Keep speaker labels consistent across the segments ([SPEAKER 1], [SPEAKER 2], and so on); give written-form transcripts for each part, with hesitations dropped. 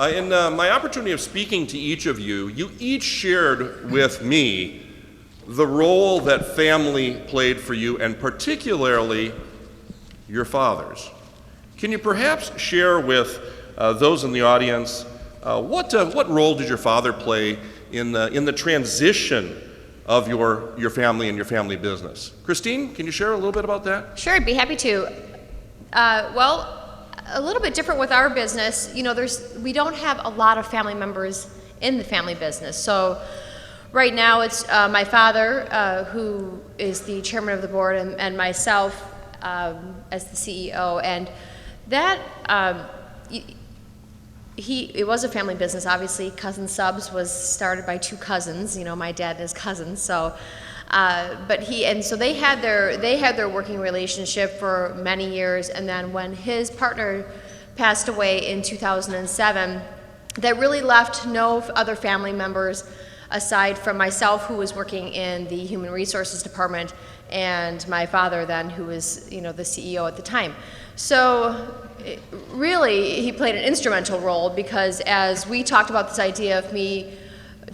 [SPEAKER 1] In my opportunity of speaking to each of you, you each shared with me the role that family played for you, and particularly your fathers. Can you perhaps share with those in the audience what role did your father play in the transition of your family and your family business? Christine, can you share a little bit about that?
[SPEAKER 2] Sure, I'd be happy to. Well, a little bit different with our business. You know, we don't have a lot of family members in the family business. So right now it's my father, who is the chairman of the board, and myself as the CEO. And that, it was a family business, obviously. Cousin Subs was started by two cousins, you know, my dad and his cousins. So, so they had their working relationship for many years, and then when his partner passed away in 2007, that really left no other family members aside from myself, who was working in the human resources department, and my father then, who was, you know, the CEO at the time. So really, he played an instrumental role, because as we talked about this idea of me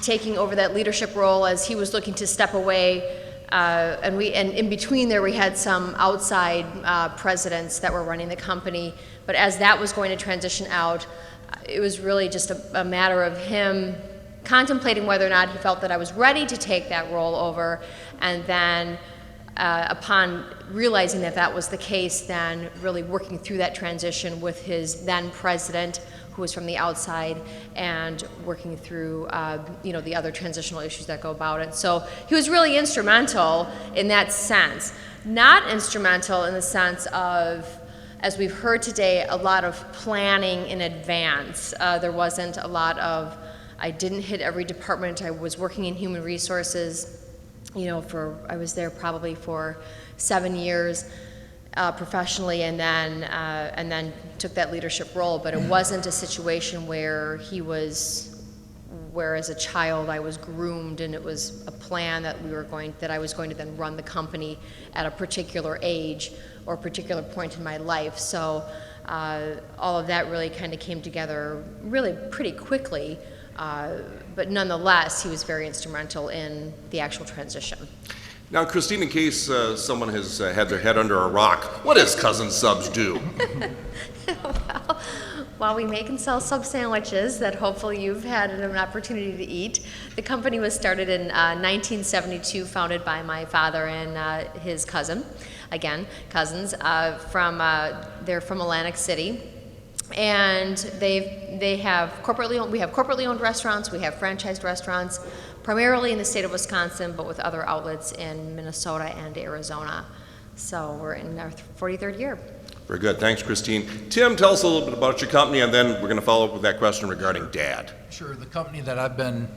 [SPEAKER 2] taking over that leadership role as he was looking to step away, and in between there we had some outside presidents that were running the company, but as that was going to transition out, it was really just a matter of him contemplating whether or not he felt that I was ready to take that role over, and then upon realizing that that was the case, then really working through that transition with his then president, who was from the outside, and working through you know, the other transitional issues that go about it. So he was really instrumental in that sense. Not instrumental in the sense of, as we've heard today, a lot of planning in advance. There wasn't a lot of, I didn't hit every department. I was working in human resources, you know, I was there probably for 7 years professionally, and then took that leadership role. But it wasn't a situation where as a child I was groomed, and it was a plan that I was going to then run the company at a particular age or a particular point in my life. So all of that really kind of came together really pretty quickly. But nonetheless, he was very instrumental in the actual transition.
[SPEAKER 1] Now, Christine, in case someone has had their head under a rock, what does Cousin Subs do?
[SPEAKER 2] Well, we make and sell sub sandwiches that hopefully you've had an opportunity to eat. The company was started in 1972, founded by my father and his cousin, again, cousins, they're from Atlantic City. And we have corporately owned restaurants, we have franchised restaurants, primarily in the state of Wisconsin, but with other outlets in Minnesota and Arizona. So we're in our 43rd year.
[SPEAKER 1] Very good, thanks, Christine. Tim, tell us a little bit about your company, and then we're going to follow up with that question regarding Dad.
[SPEAKER 3] Sure, the company that I've been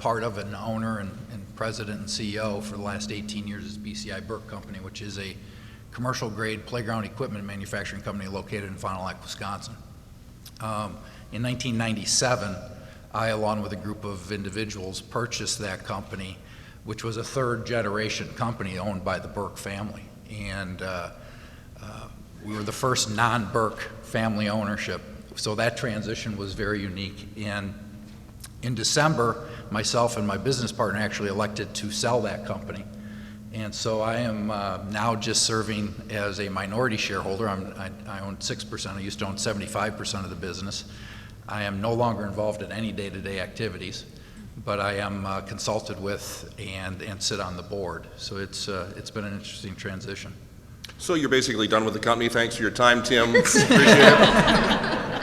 [SPEAKER 3] part of, an owner and president and CEO for the last 18 years is BCI Burke Company, which is a commercial grade playground equipment manufacturing company located in Fond du Lac, Wisconsin. In 1997, I, along with a group of individuals, purchased that company, which was a third generation company owned by the Burke family. And we were the first non-Burke family ownership. So that transition was very unique. And in December, myself and my business partner actually elected to sell that company. And so I am now just serving as a minority shareholder. I own 6%. I used to own 75% of the business. I am no longer involved in any day-to-day activities, but I am consulted with and sit on the board. So it's been an interesting transition.
[SPEAKER 1] So you're basically done with the company. Thanks for your time, Tim. Appreciate it.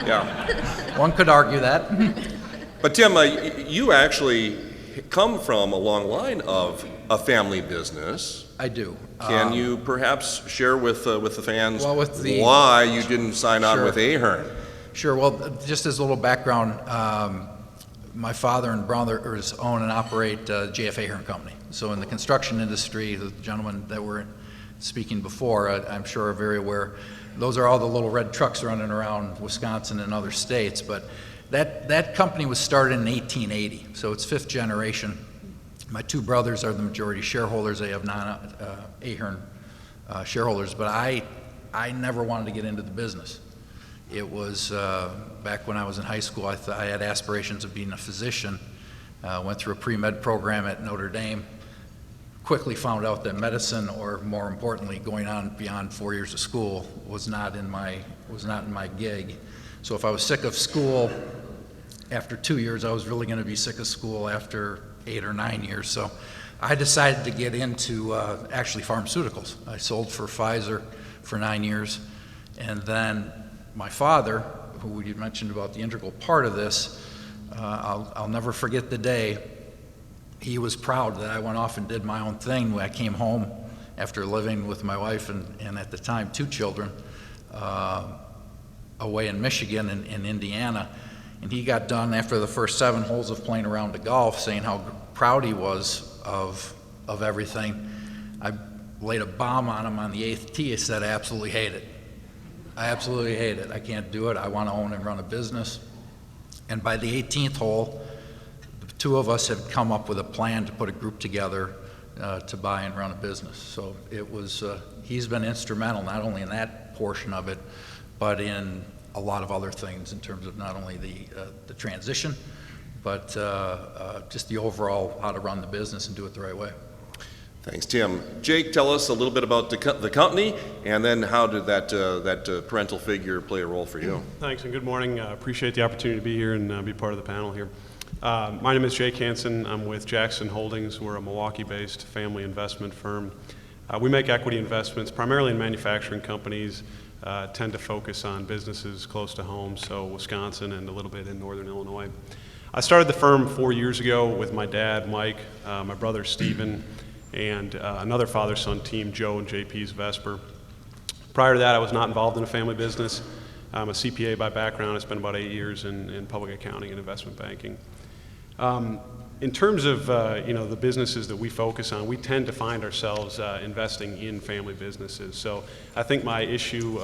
[SPEAKER 1] Yeah.
[SPEAKER 3] One could argue that.
[SPEAKER 1] But Tim, you actually come from a long line of a family business.
[SPEAKER 3] I do.
[SPEAKER 1] Can you perhaps share with the fans why you didn't sign on with Ahern?
[SPEAKER 3] Sure. Well, just as a little background, my father and brothers own and operate JF Ahern Company. So in the construction industry, the gentlemen that were speaking before, I'm sure are very aware. Those are all the little red trucks running around Wisconsin and other states. But that company was started in 1880, so it's fifth generation. My two brothers are the majority shareholders. They have non-Ahern shareholders, but I never wanted to get into the business. It was back when I was in high school, I had aspirations of being a physician. Went through a pre-med program at Notre Dame. Quickly found out that medicine, or more importantly, going on beyond 4 years of school, was not in my gig. So if I was sick of school after 2 years, I was really going to be sick of school after 8 or 9 years. So I decided to get into actually pharmaceuticals. I sold for Pfizer for 9 years, and then my father, who you mentioned about the integral part of this, I'll never forget the day he was proud that I went off and did my own thing when I came home after living with my wife and at the time 2 children away in Michigan and in Indiana. And he got done after the first 7 holes of playing around the golf saying how proud he was of everything. I laid a bomb on him on the 8th tee. I said, I absolutely hate it. I absolutely hate it. I can't do it. I want to own and run a business. And by the 18th hole, the 2 of us had come up with a plan to put a group together to buy and run a business. So it was, he's been instrumental not only in that portion of it, but in a lot of other things in terms of not only the transition, but just the overall how to run the business and do it the right way.
[SPEAKER 1] Thanks, Tim. Jake, tell us a little bit about the company, and then how did that parental figure play a role for you?
[SPEAKER 4] Thanks, and good morning. Appreciate the opportunity to be here and be part of the panel here. My name is Jake Hansen. I'm with Jacsten Holdings. We're a Milwaukee-based family investment firm. We make equity investments primarily in manufacturing companies, tend to focus on businesses close to home, so Wisconsin and a little bit in northern Illinois. I started the firm 4 years ago with my dad, Mike, my brother, Stephen, and another father-son team, Joe and JP's Vesper. Prior to that, I was not involved in a family business. I'm a CPA by background. I spent about 8 years in public accounting and investment banking. In terms of the businesses that we focus on, we tend to find ourselves investing in family businesses. So I think my issue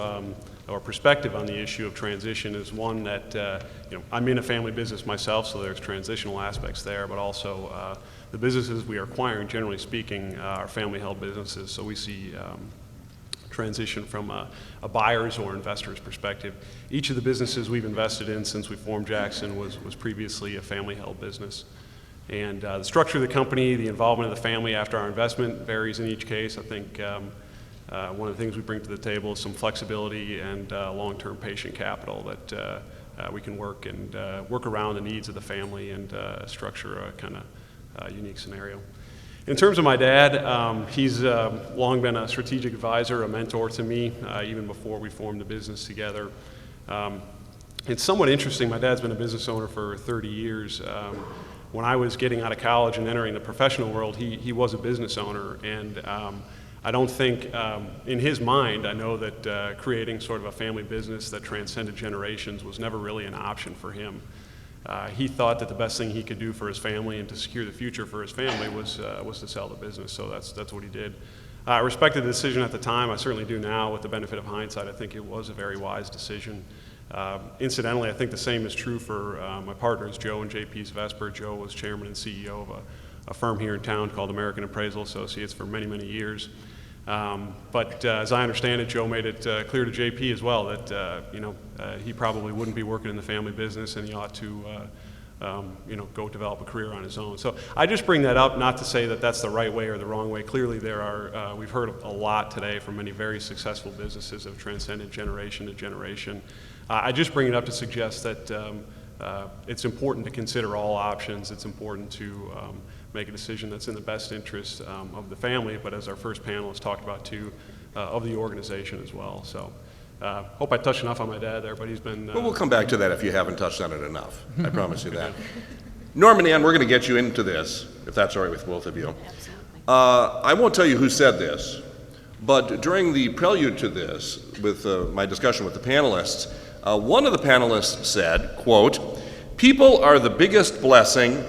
[SPEAKER 4] or perspective on the issue of transition is one that I'm in a family business myself, so there's transitional aspects there, but also the businesses we are acquiring, generally speaking, are family-held businesses. So we see transition from a buyer's or investor's perspective. Each of the businesses we've invested in since we formed Jacsten was previously a family-held business. And the structure of the company, the involvement of the family after our investment varies in each case. I think one of the things we bring to the table is some flexibility and long-term patient capital that we can work around the needs of the family and structure a kind of unique scenario. In terms of my dad, he's long been a strategic advisor, a mentor to me, even before we formed the business together. It's somewhat interesting. My dad's been a business owner for 30 years. When I was getting out of college and entering the professional world, he was a business owner, and I don't think, in his mind, I know that creating sort of a family business that transcended generations was never really an option for him. He thought that the best thing he could do for his family and to secure the future for his family was to sell the business, so that's what he did. I respected the decision at the time. I certainly do now. With the benefit of hindsight, I think it was a very wise decision. Incidentally, I think the same is true for my partners, Joe and JP's Vesper. Joe was chairman and CEO of a firm here in town called American Appraisal Associates for many, many years. But as I understand it, Joe made it clear to JP as well that he probably wouldn't be working in the family business, and he ought to go develop a career on his own. So I just bring that up not to say that that's the right way or the wrong way. Clearly there are, we've heard a lot today from many very successful businesses that have transcended generation to generation. I just bring it up to suggest that it's important to consider all options. It's important to make a decision that's in the best interest of the family, but as our first panelist talked about too, of the organization as well. So hope I touched enough on my dad there, but he's been...
[SPEAKER 1] Well, we'll come back to that if you haven't touched on it enough. I promise you that. Norm and Ann, we're going to get you into this, if that's all right with both of you.
[SPEAKER 2] Absolutely.
[SPEAKER 1] I won't tell you who said this, but during the prelude to this, with my discussion with the panelists, one of the panelists said, quote, "People are the biggest blessing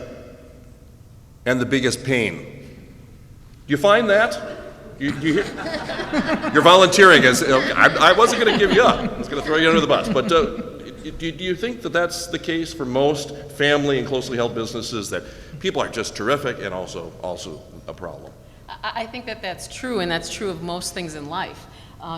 [SPEAKER 1] and the biggest pain." Do you find that? You hear? You're volunteering. I wasn't going to give you up. I was going to throw you under the bus. But do you think that that's the case for most family and closely held businesses, that people are just terrific and also a problem?
[SPEAKER 5] I think that that's true, and that's true of most things in life.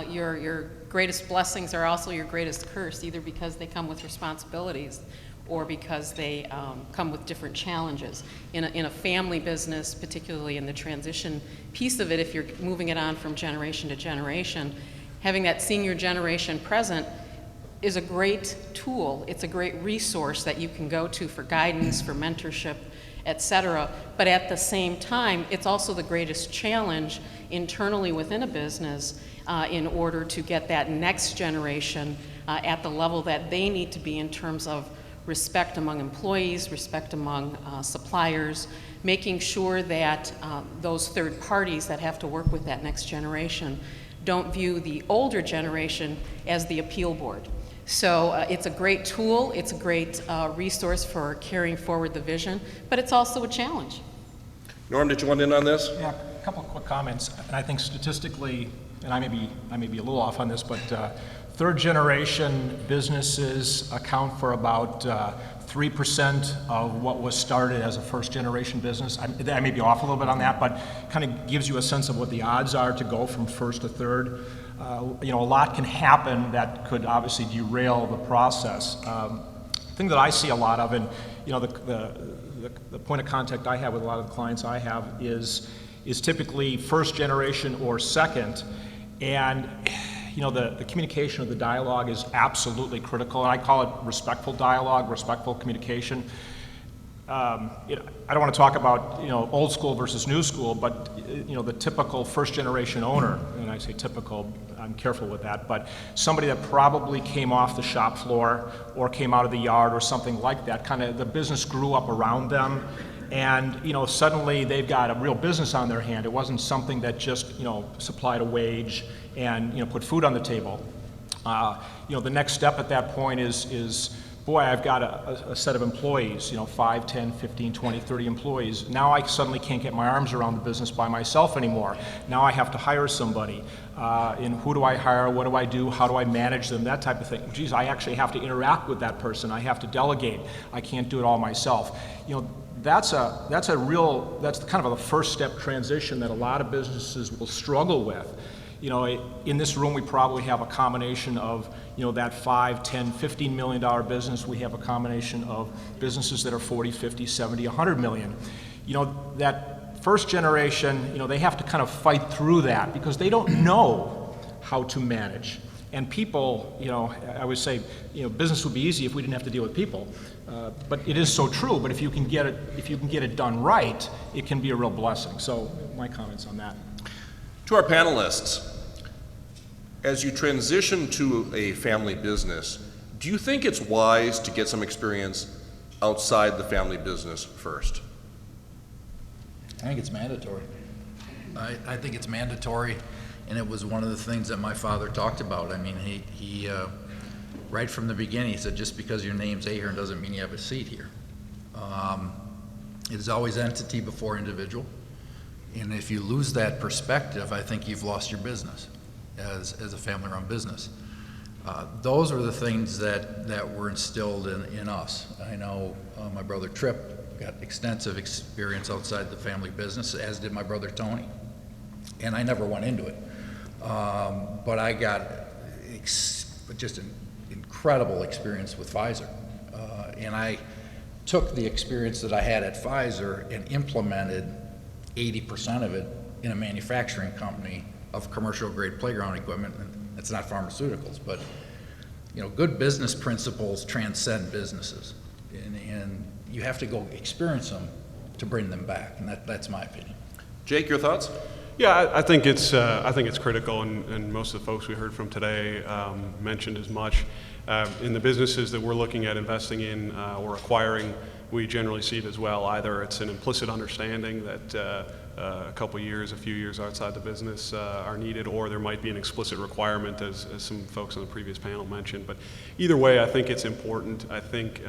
[SPEAKER 5] Your greatest blessings are also your greatest curse, either because they come with responsibilities or because they come with different challenges. In a family business, particularly in the transition piece of it, if you're moving it on from generation to generation, having that senior generation present is a great tool. It's a great resource that you can go to for guidance, for mentorship, et cetera. But at the same time, it's also the greatest challenge internally within a business in order to get that next generation at the level that they need to be in terms of respect among employees, respect among suppliers, making sure that those third parties that have to work with that next generation don't view the older generation as the appeal board. So it's a great tool, it's a great resource for carrying forward the vision, but it's also a challenge.
[SPEAKER 1] Norm, did you want in on this?
[SPEAKER 6] Yeah, a couple of quick comments. And I think statistically, and I may be a little off on this, but third generation businesses account for about 3% of what was started as a first generation business. I may be off a little bit on that, but kind of gives you a sense of what the odds are to go from first to third. A lot can happen that could obviously derail the process. The thing that I see a lot of, and the point of contact I have with a lot of the clients I have is typically first generation or second, and the communication of the dialogue is absolutely critical, and I call it respectful dialogue, respectful communication. I don't want to talk about old school versus new school, but the typical first generation owner, and I say typical, I'm careful with that, but somebody that probably came off the shop floor or came out of the yard or something like that, kind of the business grew up around them, and suddenly they've got a real business on their hand. It wasn't something that just supplied a wage and put food on the table. The next step at that point is boy, I've got a set of employees, 5, 10, 15, 20, 30 employees. Now I suddenly can't get my arms around the business by myself anymore. Now I have to hire somebody. And who do I hire? What do I do? How do I manage them? That type of thing. Geez, I actually have to interact with that person. I have to delegate. I can't do it all myself. That's kind of a first step transition that a lot of businesses will struggle with. In this room we probably have a combination of that 5, 10, $15 million business. We have a combination of businesses that are 40, 50, 70, 100 million. That first generation, they have to kind of fight through that because they don't know how to manage. And people, I would say, business would be easy if we didn't have to deal with people. But it is so true. But if you can get it done right, it can be a real blessing. So my comments on that.
[SPEAKER 1] To our panelists, as you transition to a family business, do you think it's wise to get some experience outside the family business first?
[SPEAKER 3] I think it's mandatory. I think it's mandatory, and it was one of the things that my father talked about. I mean, he right from the beginning, he said, just because your name's Ahern doesn't mean you have a seat here. It is always entity before individual. And if you lose that perspective, I think you've lost your business as a family-run business. Those are the things that were instilled in us. I know my brother Tripp got extensive experience outside the family business, as did my brother Tony. And I never went into it. But I got just an incredible experience with Pfizer. And I took the experience that I had at Pfizer and implemented 80% of it in a manufacturing company of commercial grade playground equipment. And it's not pharmaceuticals, but good business principles transcend businesses, and you have to go experience them to bring them back, and that's my opinion.
[SPEAKER 1] Jake, your thoughts?
[SPEAKER 4] Yeah, I think it's critical, and most of the folks we heard from today mentioned as much. In the businesses that we're looking at investing in or acquiring, we generally see it as well. Either it's an implicit understanding that a few years outside the business are needed, or there might be an explicit requirement, as some folks on the previous panel mentioned. But either way, I think it's important. I think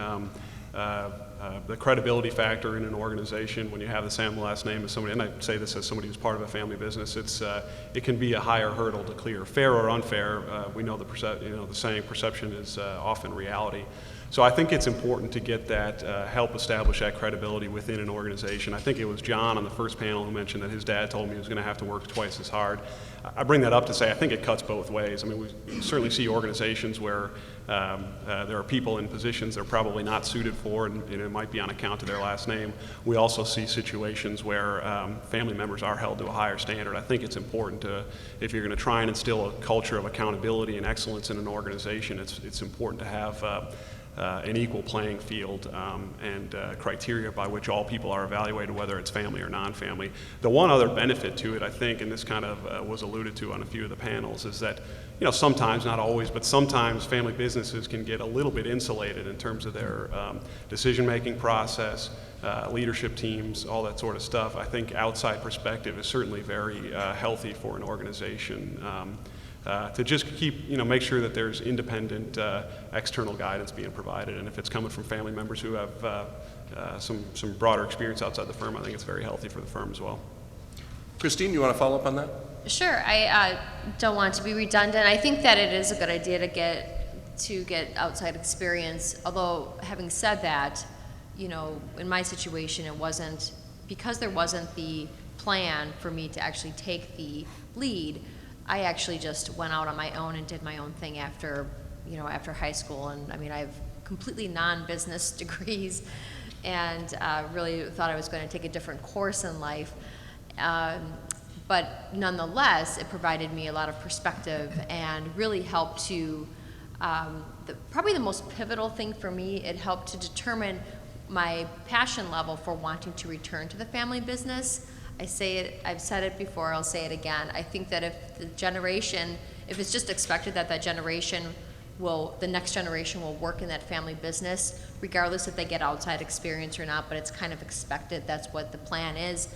[SPEAKER 4] the credibility factor in an organization, when you have the same last name as somebody, and I say this as somebody who's part of a family business, it can be a higher hurdle to clear. Fair or unfair, we know the saying, perception is often reality. So I think it's important to get that, help establish that credibility within an organization. I think it was John on the first panel who mentioned that his dad told him he was going to have to work twice as hard. I bring that up to say I think it cuts both ways. I mean, we certainly see organizations where there are people in positions they're probably not suited for, and it might be on account of their last name. We also see situations where family members are held to a higher standard. I think it's important to, if you're going to try and instill a culture of accountability and excellence in an organization, it's important to have an equal playing field and criteria by which all people are evaluated, whether it's family or non-family. The one other benefit to it, I think, and this kind of was alluded to on a few of the panels, is that sometimes, not always, but sometimes family businesses can get a little bit insulated in terms of their decision-making process, leadership teams, all that sort of stuff. I think outside perspective is certainly very healthy for an organization. To just keep, make sure that there's independent external guidance being provided. And if it's coming from family members who have some broader experience outside the firm, I think it's very healthy for the firm as well.
[SPEAKER 1] Christine, you want to follow up on that?
[SPEAKER 2] Sure. I don't want to be redundant. I think that it is a good idea to get outside experience. Although, having said that, in my situation, it wasn't, because there wasn't the plan for me to actually take the lead. I actually just went out on my own and did my own thing after high school. And I mean, I have completely non-business degrees, and really thought I was going to take a different course in life. But nonetheless, it provided me a lot of perspective and really helped to, probably the most pivotal thing for me, it helped to determine my passion level for wanting to return to the family business. I say it, I've said it before, I'll say it again. I think that if it's just expected that the next generation will work in that family business, regardless if they get outside experience or not, but it's kind of expected, that's what the plan is.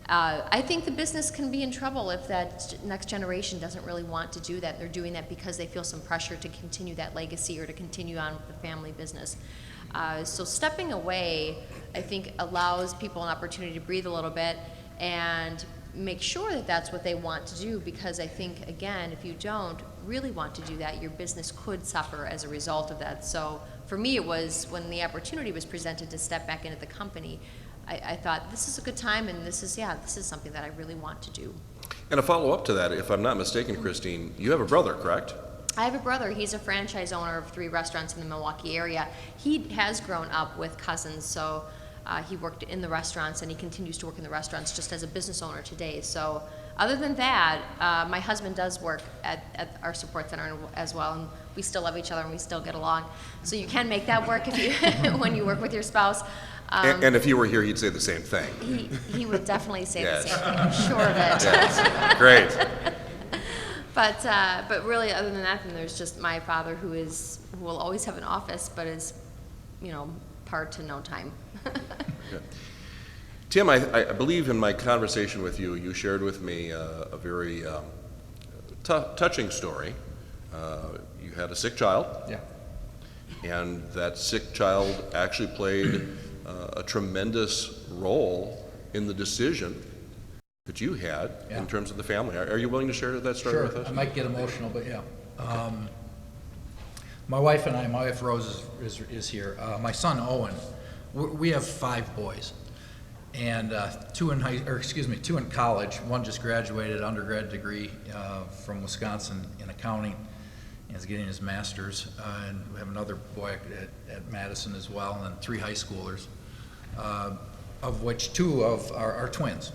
[SPEAKER 2] I think the business can be in trouble if that next generation doesn't really want to do that. They're doing that because they feel some pressure to continue that legacy or to continue on with the family business. So stepping away, I think, allows people an opportunity to breathe a little bit and make sure that that's what they want to do, because I think, again, if you don't really want to do that, your business could suffer as a result of that. So for me, it was when the opportunity was presented to step back into the company, I thought, this is a good time, and this is something that I really want to do.
[SPEAKER 1] And a follow-up to that, if I'm not mistaken, Christine, you have a brother, correct?
[SPEAKER 2] I have a brother. He's a franchise owner of 3 restaurants in the Milwaukee area. He has grown up with cousins, so he worked in the restaurants, and he continues to work in the restaurants just as a business owner today. So other than that, my husband does work at our support center as well, and we still love each other and we still get along. So you can make that work if you when you work with your spouse.
[SPEAKER 1] And if he were here, he'd say the same thing.
[SPEAKER 2] He would definitely say
[SPEAKER 1] Yes.
[SPEAKER 2] the same thing. I'm sure of it.
[SPEAKER 1] Yes. Great.
[SPEAKER 2] But really, other than that, then there's just my father, who will always have an office, but is, part to no time.
[SPEAKER 1] Good. Tim, I believe in my conversation with you, you shared with me a very touching story. You had a sick child.
[SPEAKER 3] Yeah.
[SPEAKER 1] And that sick child actually played a tremendous role in the decision that you had in terms of the family. Are you willing to share that story with us?
[SPEAKER 3] I might get emotional, but yeah. Okay. My wife and I, my wife Rose is here. My son Owen, we have 5 boys, and 2 in college. One just graduated undergrad degree from Wisconsin in accounting, and is getting his master's. And we have another boy at Madison as well, and then 3 high schoolers, of which 2 are twins.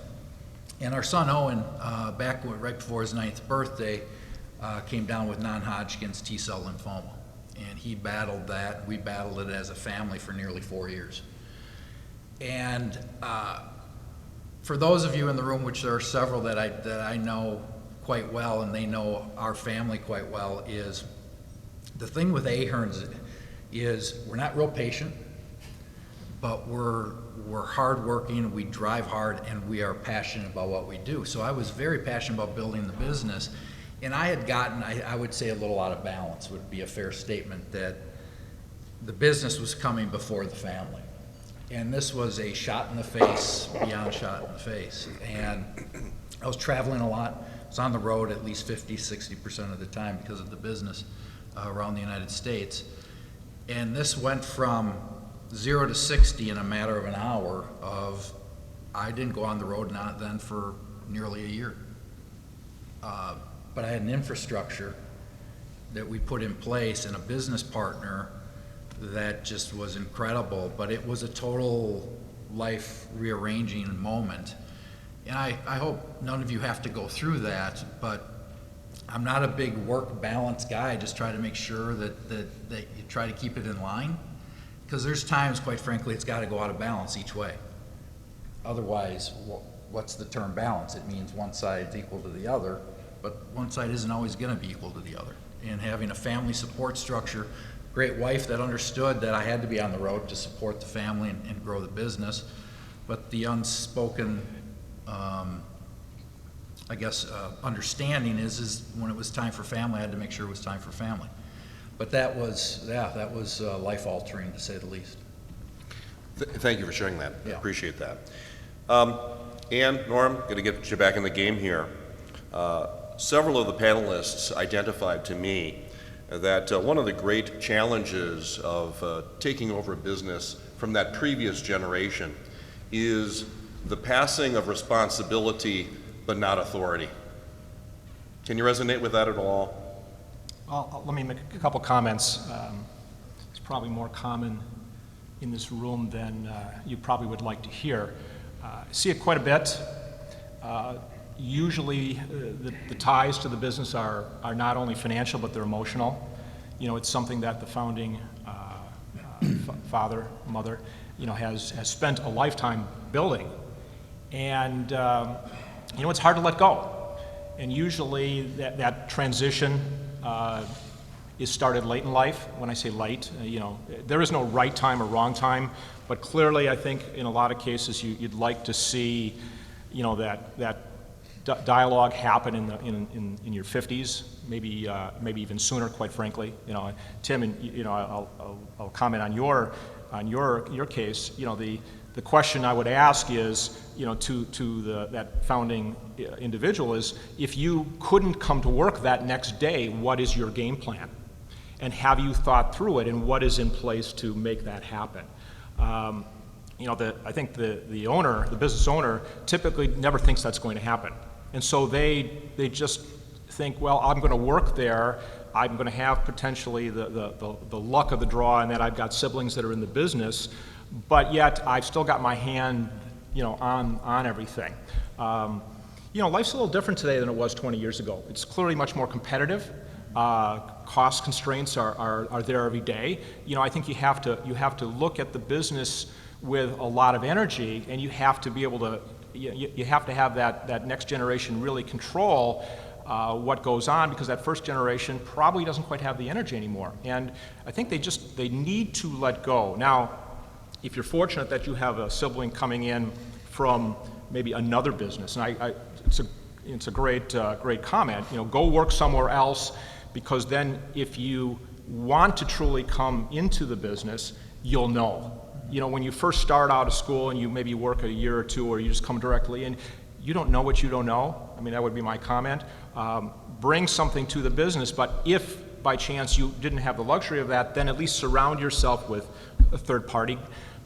[SPEAKER 3] And our son Owen, right before his 9th birthday, came down with non-Hodgkin's T-cell lymphoma. And he battled that. We battled it as a family for nearly 4 years. And for those of you in the room, which there are several that I know quite well, and they know our family quite well, is the thing with Ahern's is we're not real patient, but we're hardworking, we drive hard, and we are passionate about what we do. So I was very passionate about building the business, and I had gotten, I would say, a little out of balance would be a fair statement, that the business was coming before the family. And this was a shot in the face, beyond shot in the face. And I was traveling a lot. I was on the road at least 50, 60% of the time because of the business around the United States. And this went from 0 to 60 in a matter of an hour I didn't go on the road not then for nearly a year. But I had an infrastructure that we put in place and a business partner that just was incredible, but it was a total life rearranging moment. And I hope none of you have to go through that, but I'm not a big work balance guy. I just try to make sure that you try to keep it in line, because there's times, quite frankly, it's got to go out of balance each way. Otherwise, what's the term balance? It means one side's equal to the other, but one side isn't always going to be equal to the other. And having a family support structure, great wife that understood that I had to be on the road to support the family and grow the business, but the unspoken understanding is when it was time for family, I had to make sure it was time for family. But that was life altering, to say the least.
[SPEAKER 1] Thank you for sharing that. I
[SPEAKER 3] Yeah.
[SPEAKER 1] appreciate that. And Norm, going to get you back in the game here. Several of the panelists identified to me that one of the great challenges of taking over a business from that previous generation is the passing of responsibility but not authority. Can you resonate with that at all?
[SPEAKER 6] Well, let me make a couple comments. It's probably more common in this room than you probably would like to hear. I see it quite a bit. Usually the ties to the business are not only financial, but they're emotional. You know, it's something that the founding father, mother, has spent a lifetime building. And, it's hard to let go. And usually that transition is started late in life. When I say late, there is no right time or wrong time, but clearly I think in a lot of cases you'd like to see, that dialogue happen in your 50s, maybe even sooner, quite frankly. Tim, and I'll comment on your case. The question I would ask is, to that founding individual is, if you couldn't come to work that next day, what is your game plan? And have you thought through it, and what is in place to make that happen? I think the owner, the business owner, typically never thinks that's going to happen. And so they just think, well, I'm going to work there. I'm going to have potentially the luck of the draw in that I've got siblings that are in the business, but yet I've still got my hand, on everything. Life's a little different today than it was 20 years ago. It's clearly much more competitive. Cost constraints are there every day. I think you have to look at the business with a lot of energy, and you have to be able to, you have to have that next generation really control what goes on, because that first generation probably doesn't quite have the energy anymore. And I think they need to let go. Now, if you're fortunate that you have a sibling coming in from maybe another business, and it's a great comment. Go work somewhere else, because then if you want to truly come into the business, you'll know. When you first start out of school and you maybe work a year or two, or you just come directly in, you don't know what you don't know. I mean, that would be my comment. Bring something to the business, but if by chance you didn't have the luxury of that, then at least surround yourself with a third party.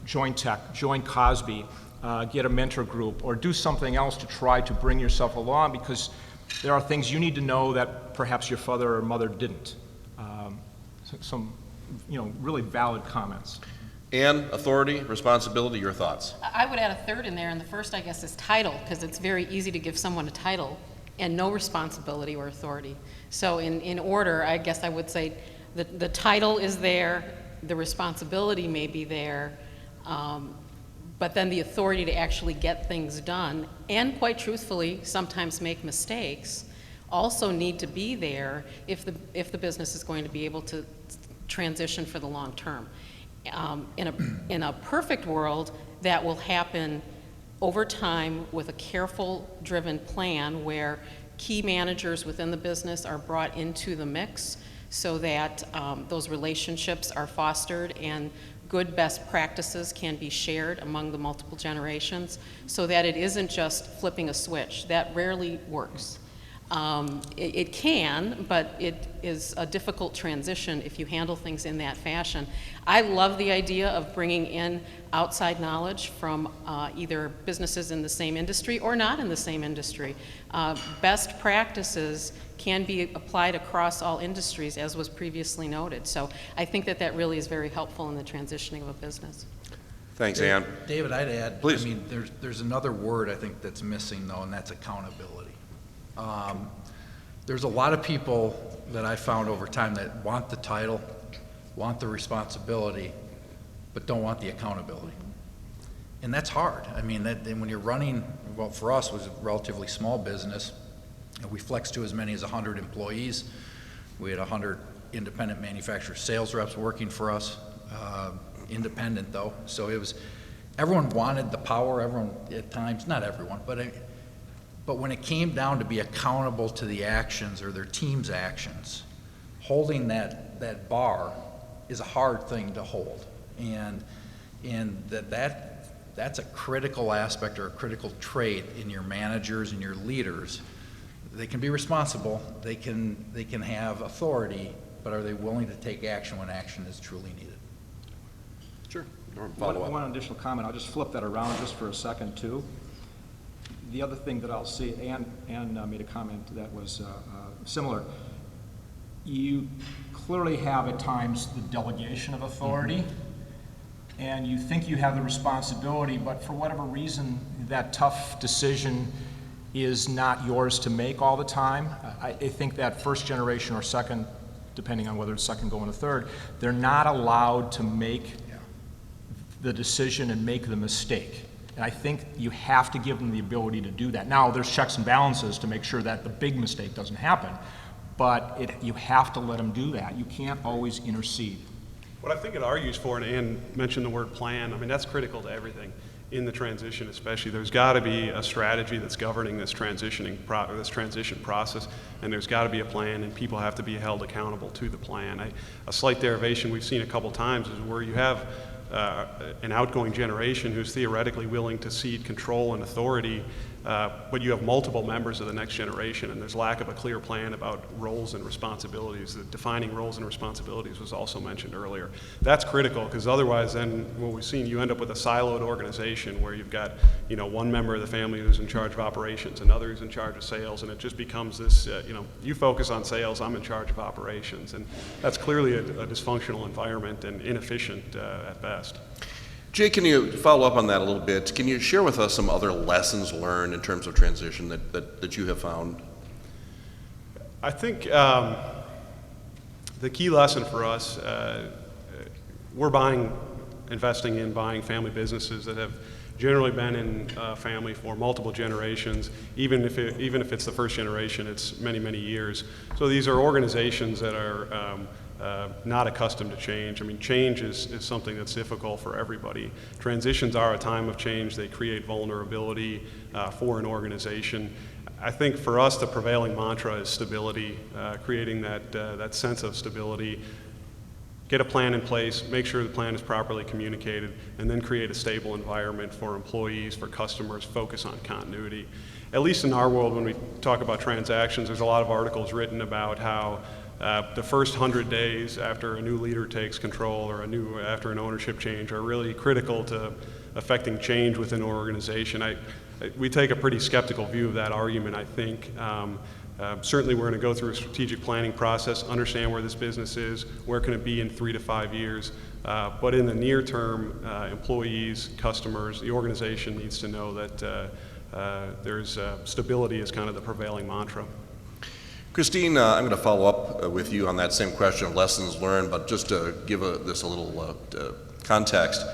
[SPEAKER 6] Join Tech, join Cosby, get a mentor group, or do something else to try to bring yourself along, because there are things you need to know that perhaps your father or mother didn't. Some really valid comments.
[SPEAKER 1] And authority, responsibility, your thoughts?
[SPEAKER 5] I would add a third in there, and the first, I guess, is title, because it's very easy to give someone a title and no responsibility or authority. So in order, I guess I would say the title is there, the responsibility may be there, but then the authority to actually get things done, and quite truthfully, sometimes make mistakes, also need to be there if the business is going to be able to transition for the long term. In a perfect world, that will happen over time with a careful, driven plan where key managers within the business are brought into the mix so that those relationships are fostered and good best practices can be shared among the multiple generations, so that it isn't just flipping a switch. That rarely works. It can, but it is a difficult transition if you handle things in that fashion. I love the idea of bringing in outside knowledge from either businesses in the same industry or not in the same industry. Best practices can be applied across all industries, as was previously noted. So I think that that really is very helpful in the transitioning of a business.
[SPEAKER 1] Thanks, Ann.
[SPEAKER 3] David, I'd add,
[SPEAKER 1] Please.
[SPEAKER 3] I mean, there's another word I think that's missing, though, and that's accountability. There's a lot of people that I found over time that want the title, want the responsibility, but don't want the accountability. And that's hard. I mean, and when you're running, well, for us, it was a relatively small business, and we flexed to as many as 100 employees. We had 100 independent manufacturer sales reps working for us, independent though. So it was, everyone wanted the power, everyone at times, not everyone, but when it came down to be accountable to the actions or their team's actions, holding that bar is a hard thing to hold. And that's a critical aspect or a critical trait in your managers and your leaders. They can be responsible, they can have authority, but are they willing to take action when action is truly needed?
[SPEAKER 1] Sure. Norm, follow up.
[SPEAKER 6] One additional comment, I'll just flip that around just for a second too. The other thing that I'll see, Ann made a comment that was similar. You clearly have at times the delegation of authority, and you think you have the responsibility, but for whatever reason, that tough decision is not yours to make all the time. I think that first generation or second, depending on whether it's second going to third, they're not allowed to make the decision and make the mistake. And I think you have to give them the ability to do that. Now, there's checks and balances to make sure that the big mistake doesn't happen, but you have to let them do that. You can't always intercede.
[SPEAKER 4] What I think it argues for, and Ann mentioned the word plan, I mean, that's critical to everything in the transition especially. There's got to be a strategy that's governing this transition process, and there's got to be a plan, and people have to be held accountable to the plan. A slight derivation we've seen a couple times is where you have an outgoing generation who's theoretically willing to cede control and authority, but you have multiple members of the next generation, and there's lack of a clear plan about roles and responsibilities. The defining roles and responsibilities was also mentioned earlier. That's critical, because otherwise then what we've seen, you end up with a siloed organization where you've got, one member of the family who's in charge of operations, another who's in charge of sales, and it just becomes this, you focus on sales, I'm in charge of operations, and that's clearly a dysfunctional environment and inefficient at best.
[SPEAKER 1] Jay, can you follow up on that a little bit? Can you share with us some other lessons learned in terms of transition that you have found?
[SPEAKER 4] I think the key lesson for us, we're investing in buying family businesses that have generally been in family for multiple generations. Even if it's the first generation, it's many, many years. So these are organizations that are not accustomed to change. I mean, change is something that's difficult for everybody. Transitions are a time of change. They create vulnerability for an organization. I think for us, the prevailing mantra is stability, creating that sense of stability. Get a plan in place, make sure the plan is properly communicated, and then create a stable environment for employees, for customers, focus on continuity. At least in our world, when we talk about transactions, there's a lot of articles written about how the first 100 days after a new leader takes control or after an ownership change are really critical to affecting change within an organization. We take a pretty skeptical view of that argument, I think. Certainly we're going to go through a strategic planning process, understand where this business is, where can it be in 3 to 5 years. But in the near term, employees, customers, the organization needs to know that there's stability is kind of the prevailing mantra.
[SPEAKER 1] Christine, I'm going to follow up with you on that same question of lessons learned, but just to give this a little context,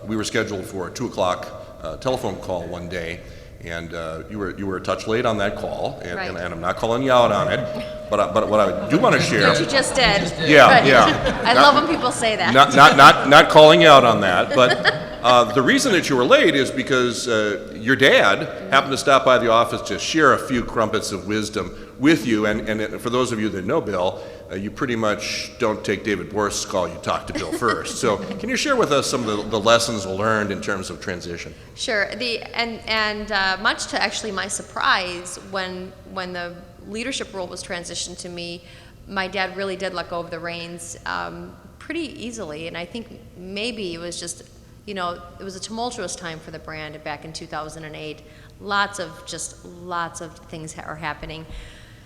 [SPEAKER 1] we were scheduled for a 2 o'clock telephone call one day, and you were a touch late on that call, and,
[SPEAKER 2] Right.
[SPEAKER 1] and I'm not calling you out on it, but what I do want to share.
[SPEAKER 2] But you just did.
[SPEAKER 1] Yeah,
[SPEAKER 2] But
[SPEAKER 1] yeah.
[SPEAKER 2] I love when people say that.
[SPEAKER 1] Not calling you out on that, but the reason that you were late is because your dad happened to stop by the office to share a few crumpets of wisdom with you, and for those of you that know Bill, you pretty much don't take David Borst's call, you talk to Bill first. So can you share with us some of the lessons learned in terms of transition?
[SPEAKER 2] Sure. Much to actually my surprise, when the leadership role was transitioned to me, my dad really did let go of the reins pretty easily, and I think maybe it was just, it was a tumultuous time for the brand back in 2008. Lots of things are happening.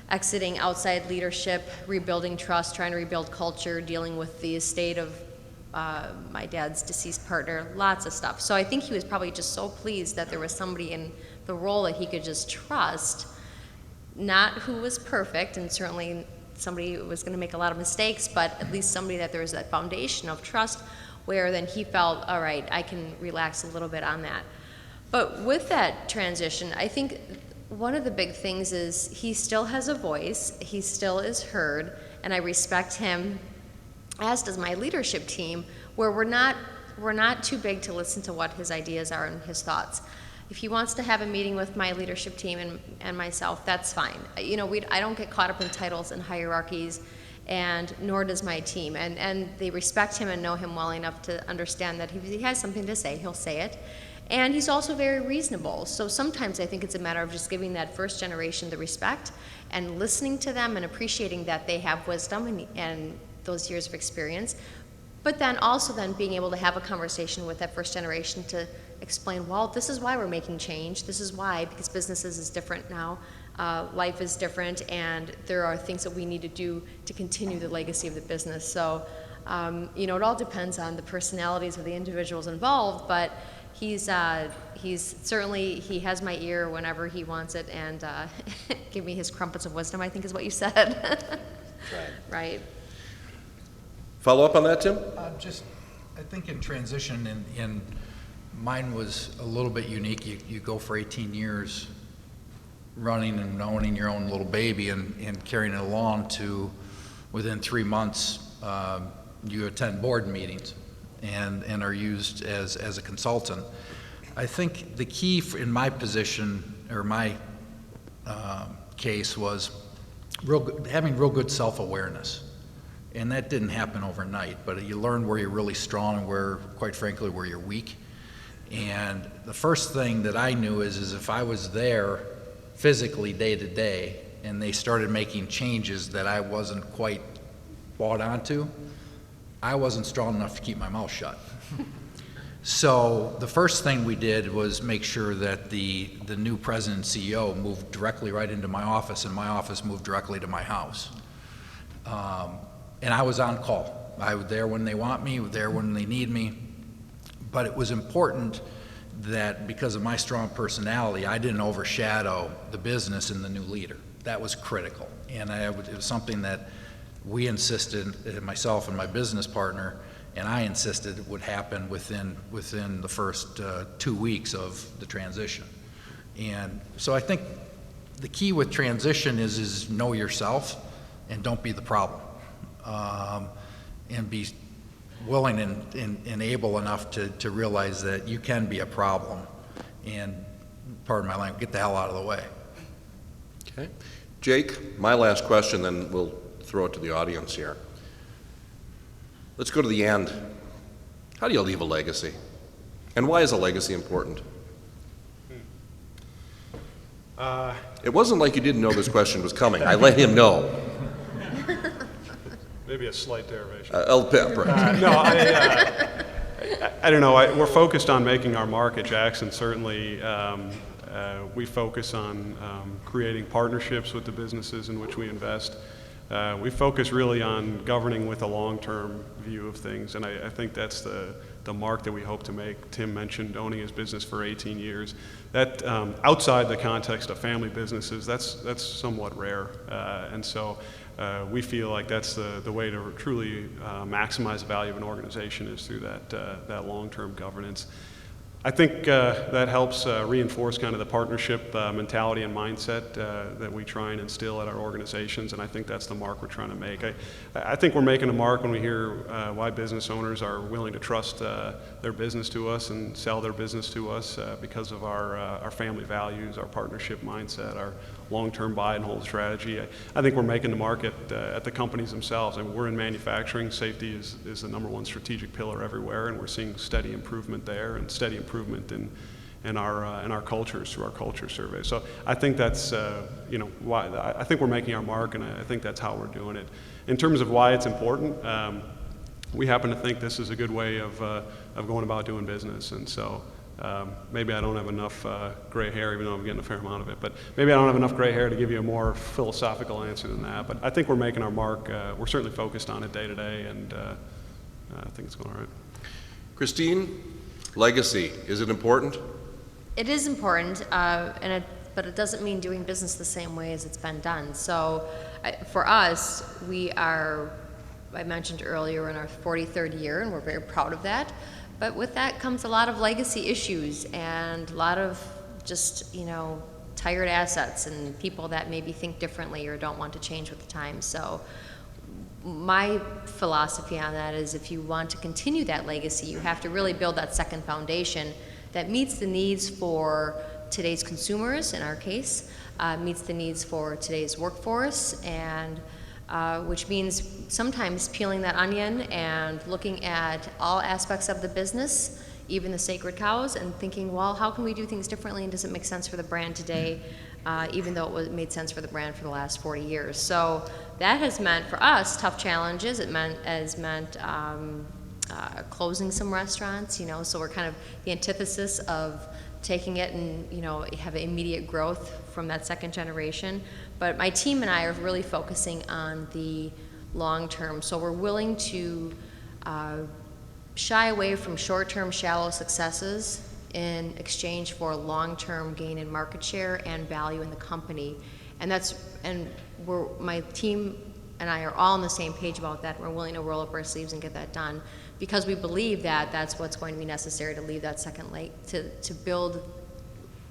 [SPEAKER 2] Exiting outside leadership, rebuilding trust, trying to rebuild culture, dealing with the estate of my dad's deceased partner, lots of stuff. So I think he was probably just so pleased that there was somebody in the role that he could just trust, not who was perfect, and certainly somebody who was going to make a lot of mistakes, but at least somebody that there was that foundation of trust where then he felt, all right, I can relax a little bit on that. But with that transition, I think one of the big things is he still has a voice, he still is heard, and I respect him, as does my leadership team, where we're not too big to listen to what his ideas are and his thoughts. If he wants to have a meeting with my leadership team and myself, that's fine. I don't get caught up in titles and hierarchies, and nor does my team. And they respect him and know him well enough to understand that if he has something to say, he'll say it. And he's also very reasonable. So sometimes I think it's a matter of just giving that first generation the respect and listening to them and appreciating that they have wisdom and those years of experience. But then also being able to have a conversation with that first generation to explain, well, this is why we're making change. This is why, because businesses is different now. Life is different, and there are things that we need to do to continue the legacy of the business. So, it all depends on the personalities of the individuals involved, but he's certainly, he has my ear whenever he wants it, and give me his crumpets of wisdom, I think is what you said. Right.
[SPEAKER 1] Follow up on that, Tim?
[SPEAKER 3] I think in transition, and mine was a little bit unique. You go for 18 years running and owning your own little baby and carrying it along to within 3 months, you attend board meetings and are used as a consultant. I think the key in my position, or my case, was having real good self-awareness. And that didn't happen overnight, but you learn where you're really strong and where, quite frankly, where you're weak. And the first thing that I knew is if I was there physically day to day and they started making changes that I wasn't quite bought onto, I wasn't strong enough to keep my mouth shut. So the first thing we did was make sure that the new president and CEO moved directly right into my office, and my office moved directly to my house. And I was on call. I was there when they want me, there when they need me. But it was important that because of my strong personality, I didn't overshadow the business and the new leader. That was critical. And it was something that we insisted, myself and my business partner, and I insisted would happen within the first 2 weeks of the transition. And so I think the key with transition is know yourself and don't be the problem. And be willing and able enough to realize that you can be a problem, and, pardon my language, get the hell out of the way.
[SPEAKER 1] Okay. Jake, my last question, then we'll throw it to the audience here. Let's go to the end. How do you leave a legacy? And why is a legacy important? It wasn't like you didn't know this question was coming. I let him know.
[SPEAKER 4] Maybe a slight derivation.
[SPEAKER 1] No,
[SPEAKER 4] I don't know. We're focused on making our mark at Jacsten. Certainly, we focus on creating partnerships with the businesses in which we invest. We focus really on governing with a long-term view of things, and I think that's the mark that we hope to make. Tim mentioned owning his business for 18 years. That outside the context of family businesses, that's somewhat rare, and so we feel like that's the way to truly maximize the value of an organization is through that long-term governance. I think that helps reinforce kind of the partnership mentality and mindset that we try and instill at our organizations, and I think that's the mark we're trying to make. I think we're making a mark when we hear why business owners are willing to trust their business to us and sell their business to us because of our family values, our partnership mindset, our long-term buy and hold strategy. I think we're making the market at the companies themselves. I mean, we're in manufacturing. Safety is the number one strategic pillar everywhere, and we're seeing steady improvement there and steady improvement in our cultures through our culture survey. So I think that's why I think we're making our mark, and I think that's how we're doing it. In terms of why it's important, we happen to think this is a good way of going about doing business, and so maybe I don't have enough gray hair, even though I'm getting a fair amount of it, but maybe I don't have enough gray hair to give you a more philosophical answer than that. But I think we're making our mark. We're certainly focused on it day to day, and I think it's going all right.
[SPEAKER 1] Christine, legacy, is it important?
[SPEAKER 2] It is important, but it doesn't mean doing business the same way as it's been done. So for us, I mentioned earlier, we're in our 43rd year, and we're very proud of that. But with that comes a lot of legacy issues and a lot of just, tired assets and people that maybe think differently or don't want to change with the times. So my philosophy on that is if you want to continue that legacy, you have to really build that second foundation that meets the needs for today's consumers, in our case, meets the needs for today's workforce, and which means sometimes peeling that onion and looking at all aspects of the business, even the sacred cows, and thinking, well, how can we do things differently, and does it make sense for the brand today, even though it made sense for the brand for the last 40 years. So that has meant for us tough challenges. It has meant closing some restaurants, so we're kind of the antithesis of taking it and, have immediate growth from that second generation. But my team and I are really focusing on the long term. So we're willing to shy away from short-term shallow successes in exchange for long-term gain in market share and value in the company. And my team and I are all on the same page about that. We're willing to roll up our sleeves and get that done because we believe that that's what's going to be necessary to leave that second leg, to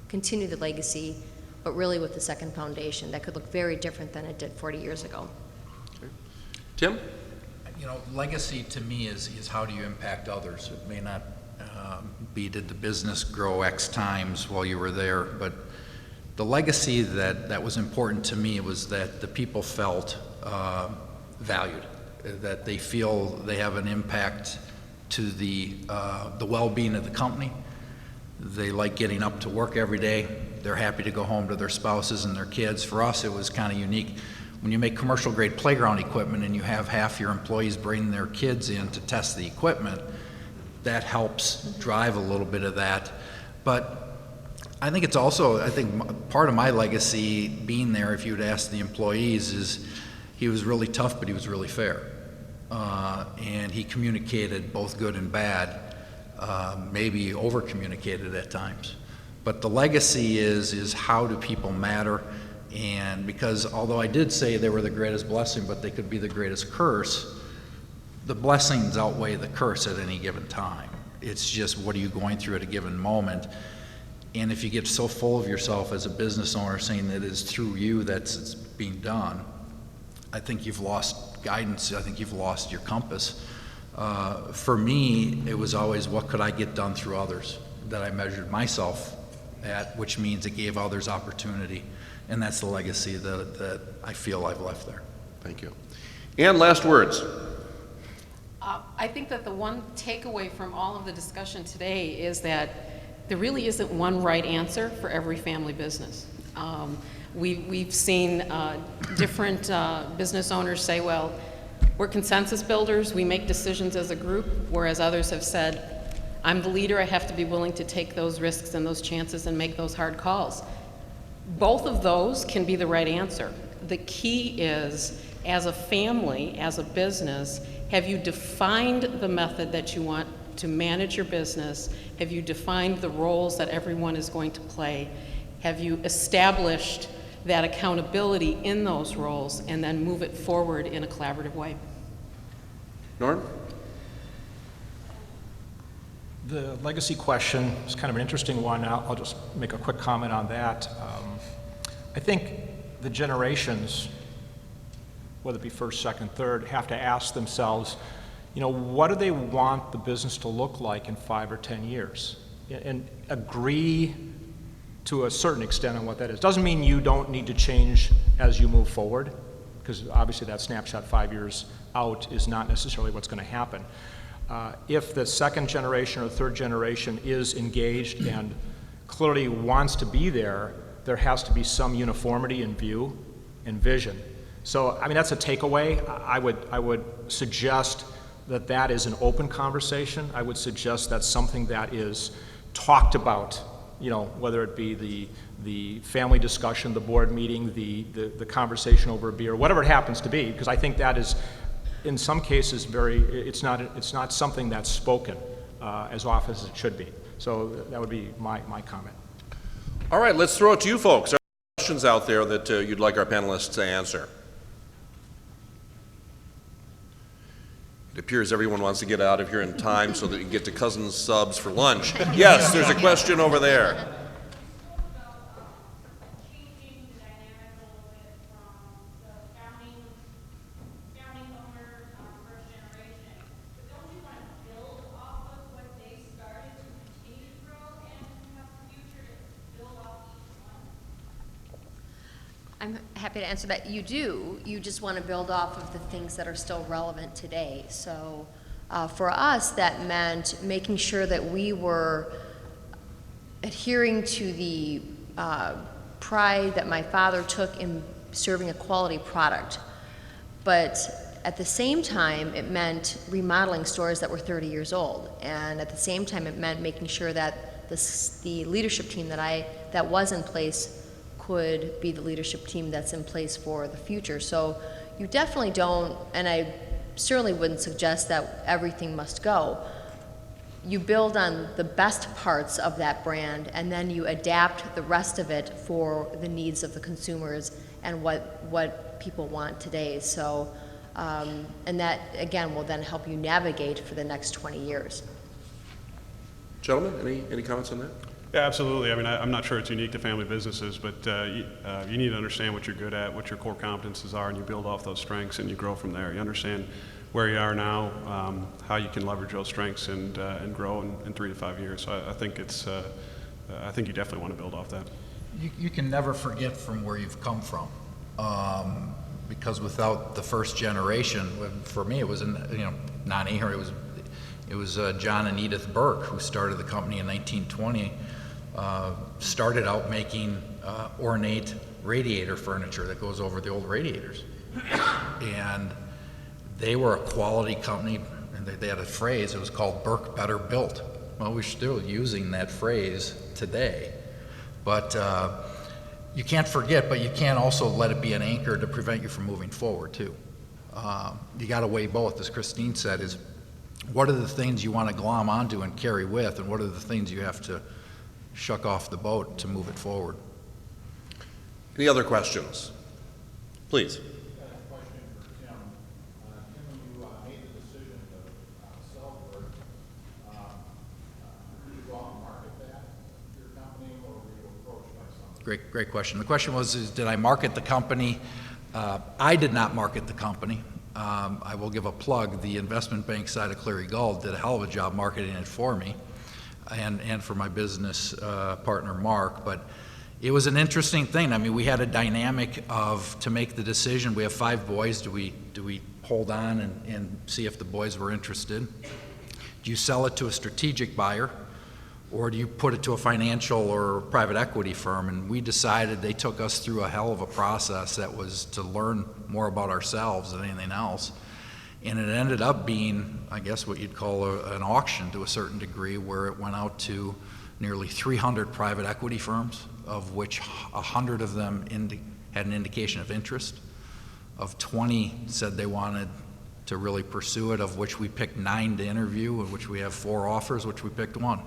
[SPEAKER 2] continue the legacy, but really with the second foundation that could look very different than it did 40 years ago.
[SPEAKER 1] Okay. Tim?
[SPEAKER 3] Legacy to me is how do you impact others? It may not be did the business grow X times while you were there, but the legacy that was important to me was that the people felt valued, that they feel they have an impact to the well-being of the company. They like getting up to work every day. They're happy to go home to their spouses and their kids. For us, it was kind of unique. When you make commercial grade playground equipment and you have half your employees bring their kids in to test the equipment, that helps drive a little bit of that. But I think it's also, part of my legacy being there, if you'd ask the employees, is he was really tough, but he was really fair. And he communicated both good and bad, maybe over-communicated at times. But the legacy is how do people matter? And because although I did say they were the greatest blessing, but they could be the greatest curse, the blessings outweigh the curse at any given time. It's just what are you going through at a given moment? And if you get so full of yourself as a business owner saying that it's through you that's being done, I think you've lost guidance. I think you've lost your compass. For me, it was always what could I get done through others that I measured myself at, which means it gave others opportunity. And that's the legacy that I feel I've left there.
[SPEAKER 1] Thank you. And last words.
[SPEAKER 5] I think that the one takeaway from all of the discussion today is that there really isn't one right answer for every family business. We've seen different business owners say, well, we're consensus builders, we make decisions as a group, whereas others have said, I'm the leader, I have to be willing to take those risks and those chances and make those hard calls. Both of those can be the right answer. The key is, as a family, as a business, have you defined the method that you want to manage your business? Have you defined the roles that everyone is going to play? Have you established that accountability in those roles and then move it forward in a collaborative way?
[SPEAKER 1] Norm?
[SPEAKER 6] The legacy question is kind of an interesting one. I'll just make a quick comment on that. I think the generations, whether it be first, second, third, have to ask themselves, what do they want the business to look like in 5 or 10 years? And agree to a certain extent on what that is. Doesn't mean you don't need to change as you move forward, because obviously that snapshot 5 years out is not necessarily what's going to happen. If the second generation or third generation is engaged and clearly wants to be there, there has to be some uniformity in view and vision. So, I mean, that's a takeaway. I would suggest that that is an open conversation. I would suggest that's something that is talked about, you know, whether it be the family discussion, the board meeting, the conversation over a beer, whatever it happens to be, because I think that is, in some cases, it's not something that's spoken as often as it should be. So that would be my comment.
[SPEAKER 1] All right, let's throw it to you folks. Are there questions out there that you'd like our panelists to answer? It appears everyone wants to get out of here in time so that you can get to Cousins Subs for lunch. Yes, there's a question over there.
[SPEAKER 2] I'm happy to answer that. You do. You just want to build off of the things that are still relevant today. So for us, that meant making sure that we were adhering to the pride that my father took in serving a quality product. But at the same time, it meant remodeling stores that were 30 years old. And at the same time, it meant making sure that the leadership team that was in place could be the leadership team that's in place for the future. So you definitely don't, and I certainly wouldn't suggest that everything must go. You build on the best parts of that brand, and then you adapt the rest of it for the needs of the consumers and what people want today. So, and that, again, will then help you navigate for the next 20 years.
[SPEAKER 1] Gentlemen, any comments on that?
[SPEAKER 4] Yeah, absolutely. I mean, I'm not sure it's unique to family businesses, but you need to understand what you're good at, what your core competencies are, and you build off those strengths and you grow from there. You understand where you are now, how you can leverage those strengths and grow in 3 to 5 years. So I think I think you definitely want to build off that.
[SPEAKER 3] You can never forget from where you've come from, because without the first generation, for me it was not Ahern, it was John and Edith Burke who started the company in 1920. Started out making ornate radiator furniture that goes over the old radiators, and they were a quality company, and they had a phrase. It was called Burke Better Built. Well, we're still using that phrase today, but you can't forget, but you can't also let it be an anchor to prevent you from moving forward too. You got to weigh both, as Christine said, is what are the things you want to glom onto and carry with, and what are the things you have to shuck off the boat to move it forward.
[SPEAKER 1] Any other questions? Please.
[SPEAKER 3] Great question. The question was, did I market the company? I did not market the company. I will give a plug. The investment bank side of Cleary Gold did a hell of a job marketing it for me and for my business partner, Mark. But it was an interesting thing. I mean, we had a dynamic of, to make the decision, we have 5 boys. Do we hold on and see if the boys were interested? Do you sell it to a strategic buyer? Or do you put it to a financial or private equity firm? And we decided, they took us through a hell of a process that was to learn more about ourselves than anything else. And it ended up being, I guess, what you'd call an auction to a certain degree, where it went out to nearly 300 private equity firms, of which 100 of them had an indication of interest. Of 20 said they wanted to really pursue it, of which we picked 9 to interview, of which we have 4 offers, which we picked 1.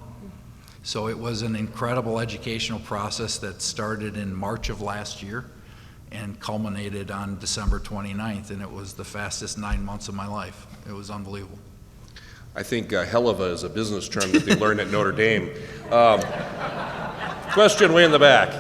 [SPEAKER 3] So it was an incredible educational process that started in March of last year and culminated on December 29th, and it was the fastest 9 months of my life. It was unbelievable.
[SPEAKER 1] I think helluva is a business term that they learned at Notre Dame. Question way in the back.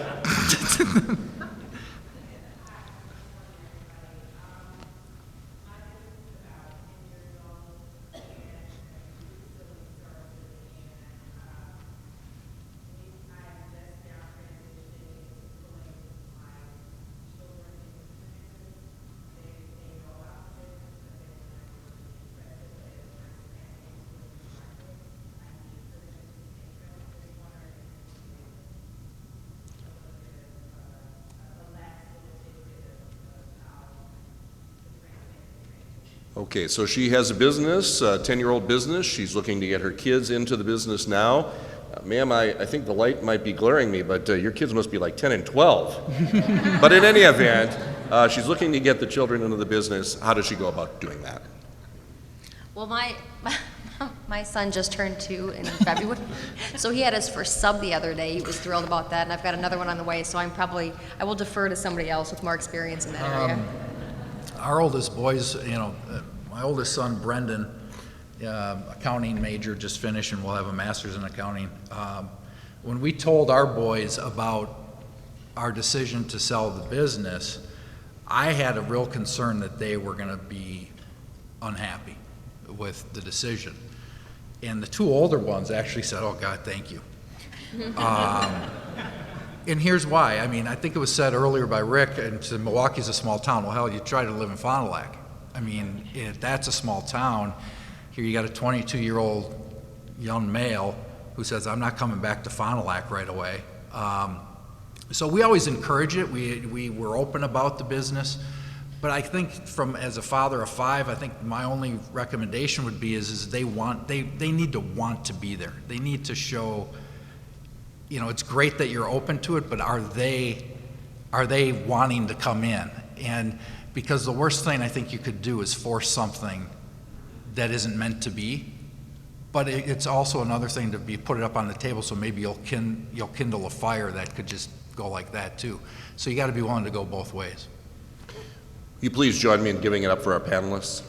[SPEAKER 1] Okay, so she has a business, a 10-year-old business. She's looking to get her kids into the business now. Ma'am, I think the light might be glaring me, but your kids must be like 10 and 12. But in any event, she's looking to get the children into the business. How does she go about doing that?
[SPEAKER 2] Well, my son just turned 2 in February, so he had his first sub the other day. He was thrilled about that, and I've got another one on the way, so I will defer to somebody else with more experience in that area.
[SPEAKER 3] Our oldest boys, my oldest son, Brendan, accounting major, just finished, and will have a master's in accounting. When we told our boys about our decision to sell the business, I had a real concern that they were going to be unhappy with the decision. And the 2 older ones actually said, "Oh God, thank you." And here's why. I mean, I think it was said earlier by Rick, and Milwaukee's a small town. Well, hell, you try to live in Fond du Lac. I mean, that's a small town. Here you got a 22-year-old young male who says, "I'm not coming back to Fond du Lac right away." So we always encourage it. We were open about the business. But I think as a father of 5, I think my only recommendation would be is they need to want to be there. They need to show, it's great that you're open to it, but are they wanting to come in? And because the worst thing I think you could do is force something that isn't meant to be. But it's also another thing to put it up on the table, so maybe you'll kindle a fire that could just go like that too. So you got to be willing to go both ways.
[SPEAKER 1] Will you please join me in giving it up for our panelists?